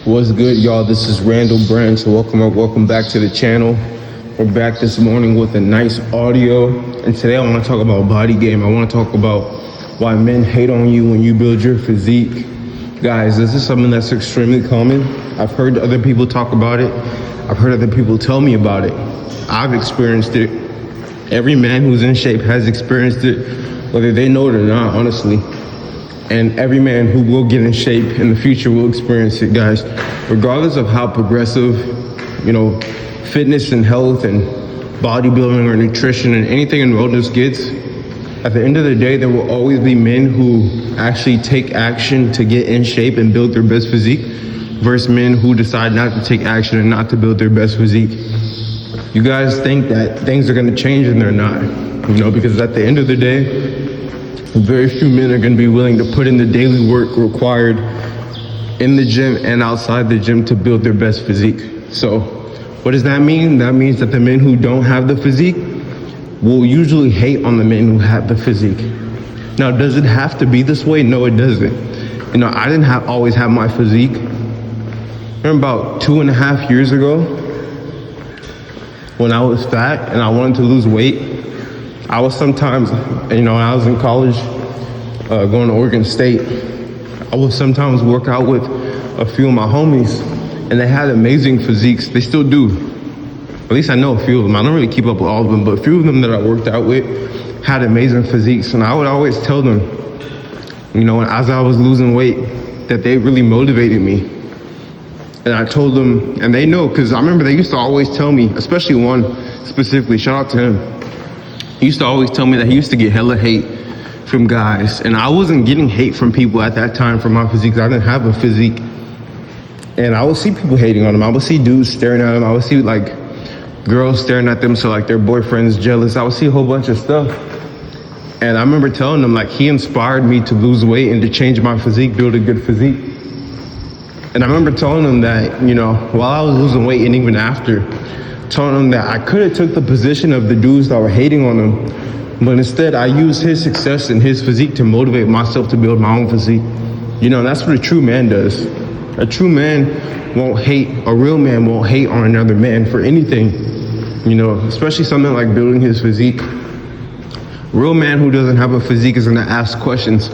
What's good, y'all? This is Randall Branch. Welcome back to the channel. We're back this morning with a nice audio, and today I want to talk about BodyGame. I want to talk about why men hate on you when you build your physique. Guys, this is something that's extremely common. I've heard other people talk about it. I've heard other people tell me about it. I've experienced it. Every man who's in shape has experienced it, whether they know it or not, honestly. And every man who will get in shape in the future will experience it, guys. Regardless of how progressive, fitness and health and bodybuilding or nutrition and anything in wellness gets, at the end of the day, there will always be men who actually take action to get in shape and build their best physique versus men who decide not to take action and not to build their best physique. You guys think that things are gonna change and they're not, because at the end of the day, very few men are going to be willing to put in the daily work required in the gym and outside the gym to build their best physique. So what does that mean? That means that the men who don't have the physique will usually hate on the men who have the physique. Now, does it have to be this way? No, it doesn't. I didn't always have my physique. I remember about 2.5 years ago when I was fat and I wanted to lose weight. I was sometimes, when I was in college, going to Oregon State, I would sometimes work out with a few of my homies, and they had amazing physiques. They still do. At least I know a few of them. I don't really keep up with all of them, but a few of them that I worked out with had amazing physiques. And I would always tell them, as I was losing weight, that they really motivated me. And I told them, and they know, because I remember they used to always tell me, especially one specifically, shout out to him. He used to always tell me that he used to get hella hate from guys. And I wasn't getting hate from people at that time for my physique. I didn't have a physique. And I would see people hating on them. I would see dudes staring at them. I would see girls staring at them, so their boyfriend's jealous. I would see a whole bunch of stuff. And I remember telling them he inspired me to lose weight and to change my physique, build a good physique. And I remember telling them that, while I was losing weight and even after, telling him that I could have took the position of the dudes that were hating on him, but instead I used his success and his physique to motivate myself to build my own physique. That's what a true man does. A true man won't hate, a real man won't hate on another man for anything, especially something like building his physique. A real man who doesn't have a physique is gonna ask questions.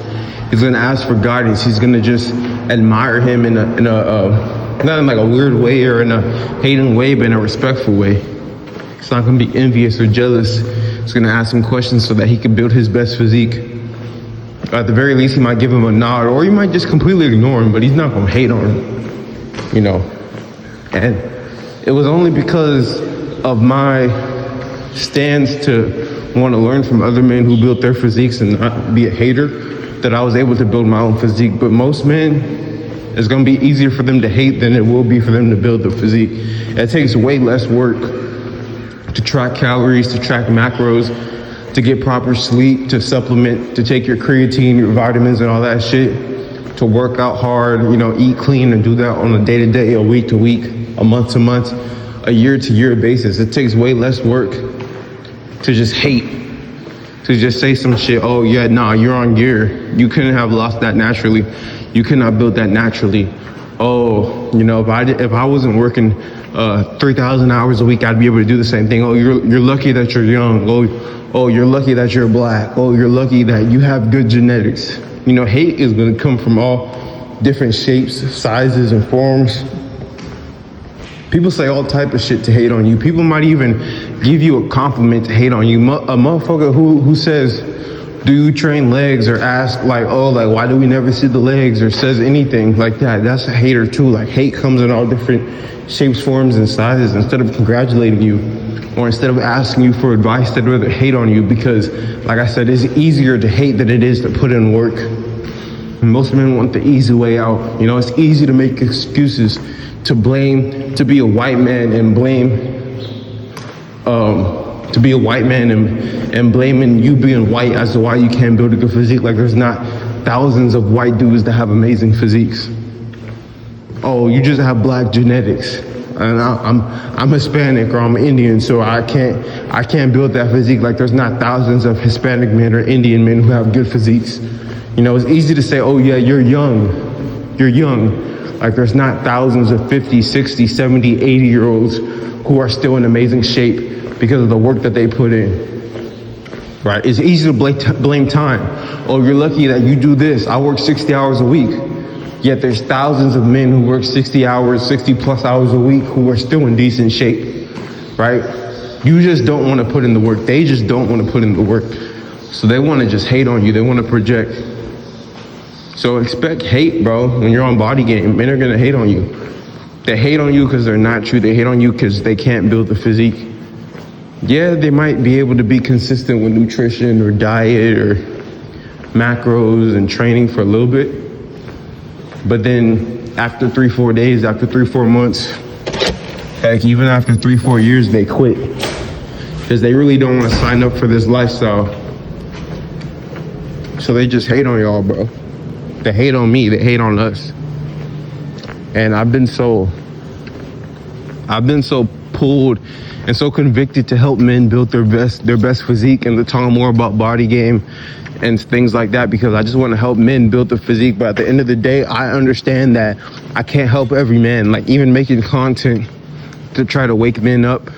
He's gonna ask for guidance. He's gonna just admire him in a not in a weird way or in a hating way, but in a respectful way. It's not gonna be envious or jealous. It's gonna ask him questions so that he can build his best physique. At the very least, he might give him a nod, or he might just completely ignore him, but he's not gonna hate on him, And it was only because of my stance to want to learn from other men who built their physiques and not be a hater that I was able to build my own physique. But most men, it's gonna be easier for them to hate than it will be for them to build the physique. It takes way less work to track calories, to track macros, to get proper sleep, to supplement, to take your creatine, your vitamins and all that shit, to work out hard, eat clean and do that on a day-to-day, a week-to-week, a month-to-month, a year-to-year basis. It takes way less work to just hate, to just say some shit, oh yeah, nah, you're on gear. You couldn't have lost that naturally. You cannot build that naturally. Oh, if I wasn't working 3,000 hours a week, I'd be able to do the same thing. Oh, you're lucky that you're young. Oh, you're lucky that you're black. Oh, you're lucky that you have good genetics. Hate is gonna come from all different shapes, sizes, and forms. People say all type of shit to hate on you. People might even give you a compliment to hate on you. A motherfucker who says, do you train legs, or ask why do we never see the legs, or says anything like that, that's a hater too. Hate comes in all different shapes, forms, and sizes. Instead of congratulating you, or instead of asking you for advice, they'd rather hate on you because, like I said, it's easier to hate than it is to put in work. And most men want the easy way out. It's easy to make excuses, to blame, to be a white man and blame, and blaming you being white as to why you can't build a good physique. There's not thousands of white dudes that have amazing physiques. Oh, you just have black genetics, and I'm Hispanic or I'm Indian, so I can't build that physique. There's not thousands of Hispanic men or Indian men who have good physiques. It's easy to say, oh yeah, you're young, Like there's not thousands of 50, 60, 70, 80-year-olds who are still in amazing shape because of the work that they put in. Right? It's easy to blame time. Oh, you're lucky that you do this. I work 60 hours a week. Yet there's thousands of men who work 60 hours, 60 plus hours a week who are still in decent shape, right? You just don't want to put in the work. They just don't want to put in the work. So they want to just hate on you. They want to project. So expect hate, bro. When you're on BodyGame, men are going to hate on you. They hate on you because they're not true. They hate on you because they can't build the physique. Yeah, they might be able to be consistent with nutrition or diet or macros and training for a little bit. But then after 3-4 days, after 3-4 months, heck, even after 3-4 years, they quit. Because they really don't want to sign up for this lifestyle. So they just hate on y'all, bro. They hate on me, they hate on us. And I've been so pulled and so convicted to help men build their best physique and to talk more about BodyGame and things like that, because I just want to help men build the physique. But at the end of the day, I understand that I can't help every man. Like even making content to try to wake men up,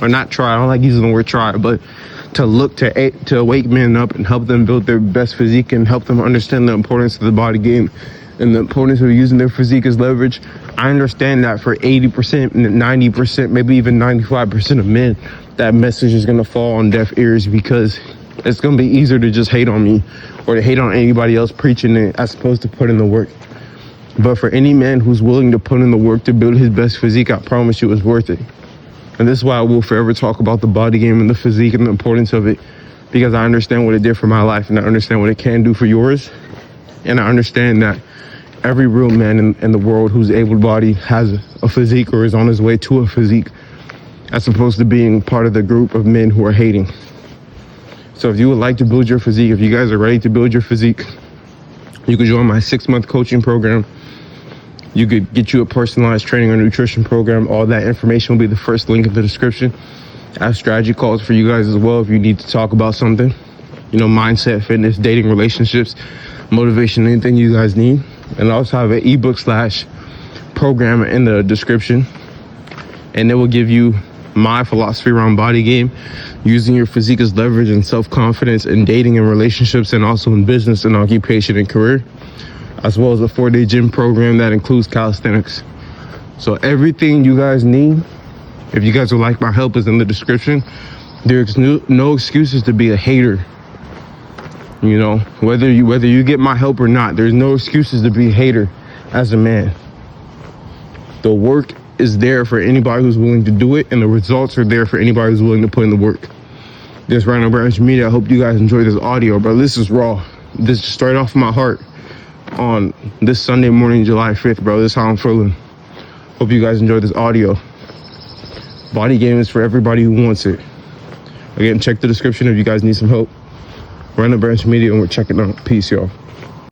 or not try, I don't like using the word try, but to look to wake men up and help them build their best physique and help them understand the importance of the BodyGame and the importance of using their physique as leverage. I understand that for 80%, 90%, maybe even 95% of men, that message is going to fall on deaf ears, because it's going to be easier to just hate on me or to hate on anybody else preaching it as opposed to put in the work. But for any man who's willing to put in the work to build his best physique, I promise you it's worth it. And this is why I will forever talk about the BodyGame and the physique and the importance of it, because I understand what it did for my life and I understand what it can do for yours. And I understand that every real man in the world who's able-bodied has a physique or is on his way to a physique, as opposed to being part of the group of men who are hating. So if you would like to build your physique, if you guys are ready to build your physique, you could join my 6-month coaching program. You could get you a personalized training or nutrition program. All that information will be the first link in the description. I have strategy calls for you guys as well if you need to talk about something. You know, mindset, fitness, dating, relationships, motivation, anything you guys need. And I also have an ebook/program in the description. And it will give you my philosophy around BodyGame, using your physique as leverage and self-confidence in dating and relationships, and also in business and occupation and career, as well as a 4-day gym program that includes calisthenics. So everything you guys need, if you guys would like my help, is in the description. There's no excuses to be a hater. You know, whether you get my help or not, there's no excuses to be a hater as a man. The work is there for anybody who's willing to do it, and the results are there for anybody who's willing to put in the work. This is Rhino Branch Media. I hope you guys enjoy this audio, bro. This is raw. This is straight off my heart on this Sunday morning, July 5th, bro. This is how I'm feeling. Hope you guys enjoy this audio. BodyGame is for everybody who wants it. Again, check the description if you guys need some help. Rhino Branch Media, and we're checking out. Peace, y'all.